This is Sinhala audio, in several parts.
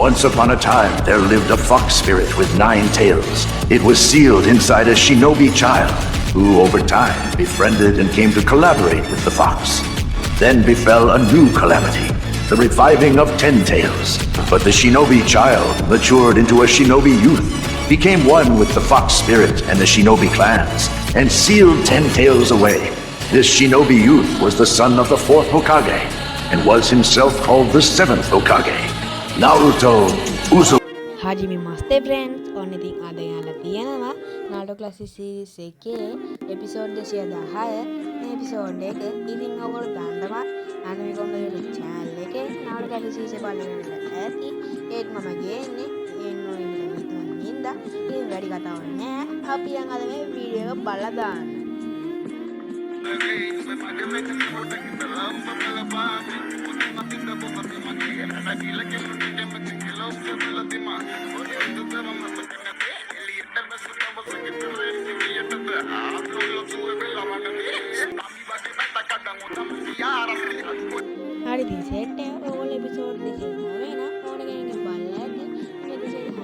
Once upon a time, there lived a fox spirit with 9 tails. It was sealed inside a shinobi child, who over time befriended and came to collaborate with the fox. Then befell a new calamity, the reviving of 10 tails. But the shinobi child matured into a shinobi youth, became one with the fox spirit and the shinobi clans, and sealed 10 tails away. This shinobi youth was the son of the 4th Hokage, and was himself called the 7th Hokage. Naruto Uzumaki. Hajime Master Friends, ඔන්න ඉතින් අද යාලා තියෙනවා නාටෝ ක්ලාසික් සීරීස් එකේ එපිසෝඩ් 210. මේ එපිසෝඩ් එක ඉතින් ඔයගොල්ලෝ දන්නවා අනිවාර්යයෙන්ම YouTube channel එකේ නාටෝ ක්ලාසික් සීරීස් එක බලන්න ඇති. ඒක මම ගේන්නේ ඉතින් වැඩි කතාවක් නෑ. අපි යන් අද මේ වීඩියෝ එක බලලා දාන්න. හරි ඉතින් සෙට් එක ඔයගොල්ලෝ එපිසෝඩ් දෙකේ නෝවේන ඕන කෙනෙක්ගෙන් බලලා ඇති. මේ එපිසෝඩ් එක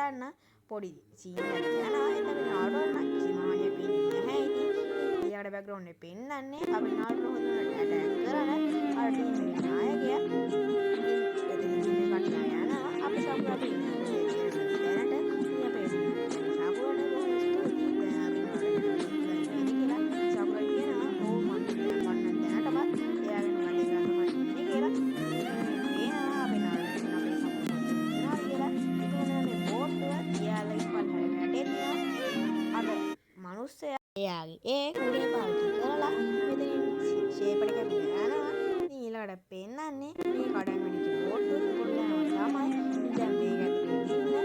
යන්න පොඩි සීන් එකක් යනවා. එතන නාඩෝන්න කිසිමානියක් වෙන්නේ නැහැ. ඉතින් ඊට බෑග්ග්‍රවුන්ඩ් එක පෙන්නන්නේ අපි නාඩෝ හොඳට ඇටැක් කරන අර ටීම් එකේ නායකයා. ඉතින් මේ කට්ටිය යනවා. අපි සම්පූර්ණ ඉන්නේ දැනට ඉතින් අපේ සාපුරට බොහොම ස්තුතියි. දැන් අපි නාඩෝ කියලා සාපුරට කියනවා ඕ මන් දැනටම එයාගෙන වැඩේ කරනවා ඉන්නේ කියලා. එනවා අපි නාඩෝ අපේ සාපුරට කියලා මනුස්සයා එයාගේ ඒ කුඩේ පාවිච්චි කරලා මෙතනින් ෂේප් එක කැපිලා යනවා. ඉතින් ඊළඟට පෙන්නන්නේ මේ කඩන් වෙනිච්ච බෝට් එක පොල්ලනවා තමයි. දැන් මේක ඇතුලේ ඉන්න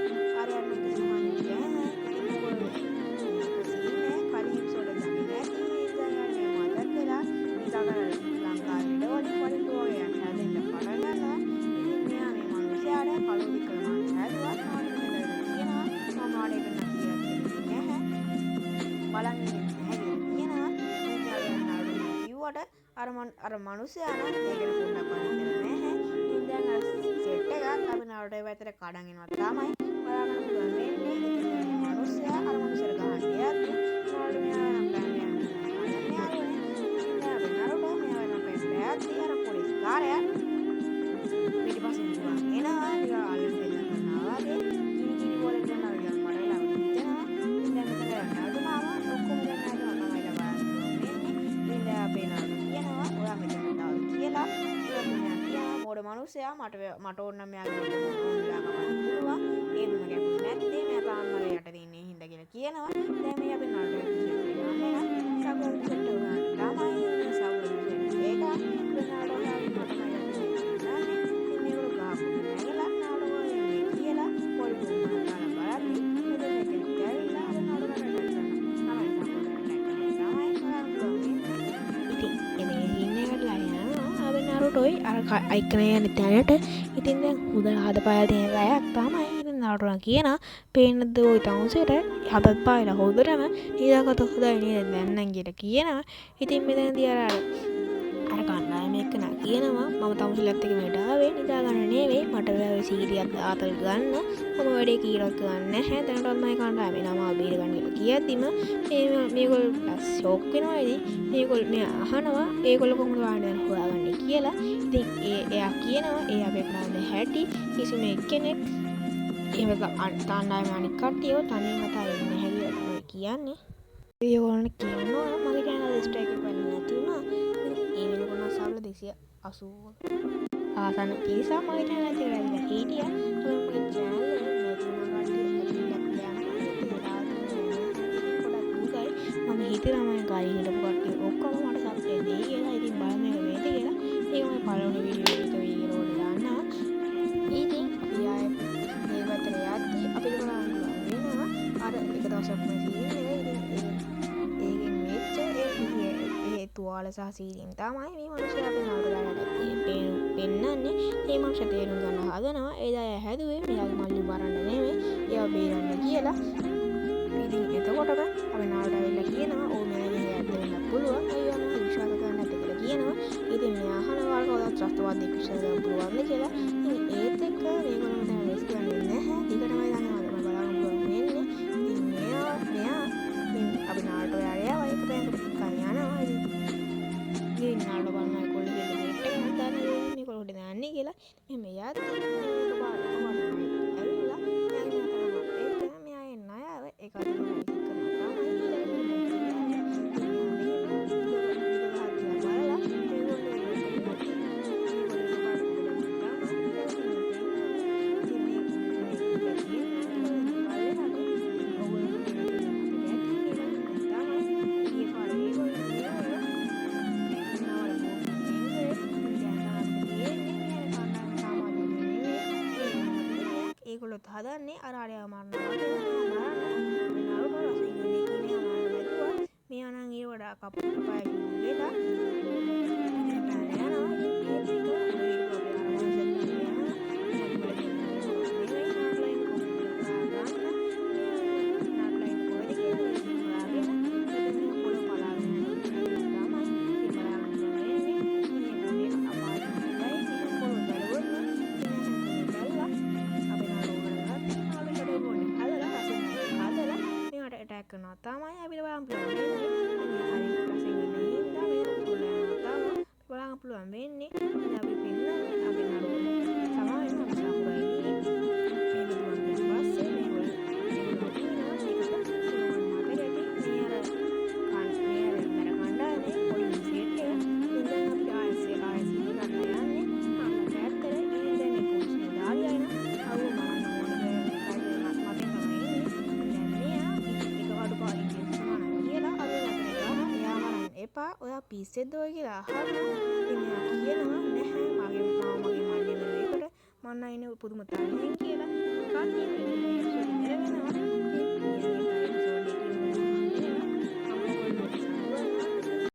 ආරයන් කිසිමානියක් නැහැ. ඉතින් මොකද සීනේ කලින් එපිසෝඩ් එක දැක්කේ නැති. ඉතින් මේ මතක් වෙලා ඊළඟ ලංකාවේ ඩෝලි පොඩි වගේ හැදෙන්න පටන් ගන්නවා. ඉතින් මෙයා මේ මනුස්සයාට කලෝරි කරනවා හැදුවා. කියනවා මම ආඩේ කරන්න කියලා නැහැ. බලන්නේ නැහැ කියනවා. කිව්වට අර මනුස්සයා නම් ඒකට පොඩ්ඩක් බලන්නේ නැහැ. ඉතින් දැන් අර සෙට් එකක් අපි නාඩෝ පැත්තට කඩන් එනවා තමයි. බලාගන්න පුළුවන් වෙන්නේ. ඉතින් මේ මනුස්සයා අර මනුස්සයාට ගහන්න යද්දි නාඩෝ මෙයා නම් ගන්න යන්නේ. ඉතින් අපි නාඩෝ මෙයා නම් පැත්තට අර පොලිස් කාර්යය පිටිපස්සෙන් දුවන එනවා. ටික අල්ලන් දෙන්නවා වගේ. කිනි බෝලෙන් යනවා මඩලා විදිනවා. ඉතින් දැන් මෙතන නාඩෝ මාමා ඔක්කොම දැන් නාඩෝ තමයි ලබන්නේ. ඉතින් අපේ නාඩෝ කියනවා ඔයා මෙතන තාම කියලා. ඊට මෙයා කියනවා මොඩ මනුස්සයා මට ඕන නම් මෙයාගේ ඕනලා කවන්න පුළුවන්. ඒ දුම කැපුනේ නැත්තේ මෙයා තාම මර යට දින්නේ හින්දා කියලා කියනවා. දැන් මේ අපේ නාඩෝ යන්නේ සබල් සෙට් උනා තමයි සබල් සෙට් එක. නාඩෝ යාගේ මට ටොයි අර අයිකන යන තැනට. ඉතින් දැන් හුදා හද පායලා තියෙන රැයක් තමයි. ඉතින් නාටුනා කියනවා පේන්නද ওই තවුසෙට හදත් පායලා හොදටම නිදාගත හොදයි නේද දැන් නම් කියලා කියනවා. ඉතින් මෙතනදී අර කණ්ඩායම එක්කන කියනවා මම තමුසලත් එක්ක මෙහෙට ආවේ නිදා ගන්න නෙවෙයි මට වැවේ සීරියක් ආතල් ගන්න මම වැඩේ කීරක් ගන්න නැහැ. දැනටත් මම කණ්ඩායමේ නම බීර ගන්න කියලා කියද්දිම මේගොල්ලෝ ෂොක් වෙනවා. ඉතින් මේගොල්ලෝ මේ අහනවා ඒගොල්ලෝ කොහොමද වාහනේ හොයාගන්නේ කියලා. ඉතින් එයා කියනවා ඒ අපේ කණ්ඩායමේ හැටි කිසිම එක්කෙනෙක් එහෙම කණ්ඩායමේ අනික් කට්ටියව තනියම කතා වෙන්නේ නැහැ කියලා තමයි කියන්නේ. ඒගොල්ලෝ කියනවා මගේ channel ස්ට්‍රයික් එක වෙන්නේ නැති වුණා. ඒ වෙනකොට සාබල 280 ආසන්න පිරිසක් මගේ channel එකට ඇවිල්ලා හිටියා. මගේ channel එක මම හිතලා මම ගායි හිටපු කට්ටිය ඔක්කොම මට සබ්ස්ක්‍රයිබ් දෙයි කියලා. ඉතින් බලන්න මේක වේද කියලා. ඒක මම පළවෙනි වීඩියෝ එක වීඩියෝ වල දාන්නවා. ඉතින් අපි ආයේ මේ වතර යද්දි අපිට බලන්න වෙනවා අර එක දවසක් මම සීරියල් ඒකෙන් වෙච්ච ඒ තුවාල සහ සීරියන් තමයි මේ මිනිස්සු අපි නාටක ඒ මනුෂ්‍ය තේරුම් ගන්න හදනවා ඒ අය හැදුවේ මෙයාගේ මල්ලි වරන්න නෙමෙයි ඒවා බේරන්න කියලා. ඉතින් එතකොටම අපි නාලට ඇවිල්ලා කියනවා ඕ මෙයාගේ ඇත්ත වෙන්න පුළුවන් අයියා මම විශ්වාස කරන්න නැති කියලා කියනවා. ඉතින් මෙයා අහනවා කවදාවත් ත්‍රස්තවාදී විශ්වාස කරන්න පුළුවන්ද කියලා. ඉතින් ඒත් එක්ක මේගොල්ලෝ දැන් රෙස් කරන්නේ නැහැ. දිගටම යනවා තමයි බලන්න පුළුවන් වෙන්නේ. ඉතින් මෙයා ඉතින් අපි නාලට ඔයාලා ඒක දැන් යනවා. ඉතින් නාලට බලනවා කොල්ල කියලා මේකට හදාන්න මේගොල්ලෝ දාන්නේ කියලා. එහෙම එයාත් ඇවිල්ලා මෙයා එන්න අයව ඒක ඒගොල්ලොත් හදන්නේ අර ආරයා මරනවා මෙයා නම් ඒ වඩා කප්පයි වෙලා කරනවා තමයි අපිට බලන්න පුළුවන් වෙන්නේ. අපි පින්නන්නේ අපි නඩුව සමාවෙන්න අපි සම්බුරයි එපා ඔයා පිස්සෙද්ද ඔය කියලා අහනවා. ඉතින් මෙයා කියනවා නැහැ මගේ මල්ලි නෙවෙයි ඒකට මන්න ඉන්නේ පුදුම තරහෙන් කියලා.